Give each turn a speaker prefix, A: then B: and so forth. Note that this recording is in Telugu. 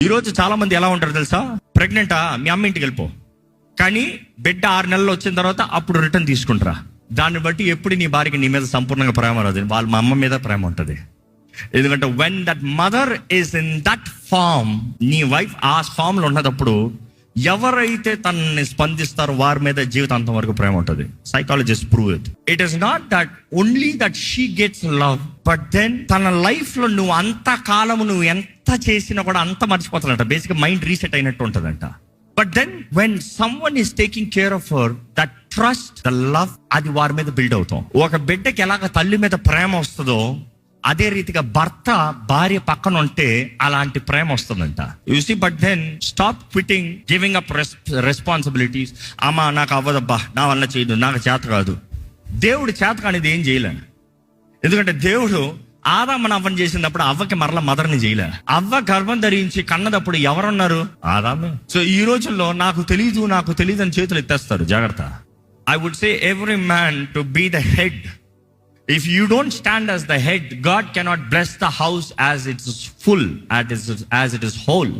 A: ఈరోజు చాలా మంది ఎలా ఉంటారు తెలుసా? ప్రెగ్నెంటా, మీ అమ్మ ఇంటికి వెళ్ళిపో, కానీ బిడ్డ 6 నెలలు వచ్చిన తర్వాత అప్పుడు రిటర్న్ తీసుకుంటారా. దాన్ని బట్టి ఎప్పుడు నీ భార్యకి నీ మీద సంపూర్ణంగా ప్రేమ రాదు, వాళ్ళ మా అమ్మ మీద ప్రేమ ఉంటుంది. ఎందుకంటే when that mother is in that form, నీ వైఫ్ ఆ ఫామ్ లో ఉన్నప్పుడు ఎవరైతే తనని స్పందిస్తారో వారి మీద జీవితాంతం వరకు ప్రేమ ఉంటుంది. Psychologist prove it. It is not that only that she gets love, but then తన లైఫ్ లో నువ్వు అంత కాలం నువ్వు ఎంత చేసినా కూడా అంత మర్చిపోతాడంట. బేసిక్ మైండ్ రీసెట్ అయినట్టు ఉంటుందంట. But then when someone is taking care of her, that trust, the love, అది వారి మీద బిల్డ్ అవుతాం. ఒక బిడ్డకి ఎలాగ తల్లి మీద ప్రేమ వస్తుందో అదే రీతిగా భర్త భార్య పక్కన ఉంటే అలాంటి ప్రేమ వస్తుందంట. You see, but then stop quitting, giving up responsibilities. అమ్మా నాకు అవ్వదబ్బా, నా వల్ల చేయదు, నాకు చేత కాదు. దేవుడు చేత కానిది ఏం చేయలే. ఎందుకంటే దేవుడు ఆదామును అవ్వని చేసినప్పుడు అవ్వకి మరలా మదర్ని చేయలే. అవ్వ గర్భం ధరించి కన్నదప్పుడు ఎవరున్నారు? ఆదామే. సో ఈ రోజుల్లో నాకు తెలీదు అని చేతులు ఎత్తేస్తారు. జాగ్రత్త. I would say every man to be the head. If you don't stand as the head, God cannot bless the house as it is full, as it is whole.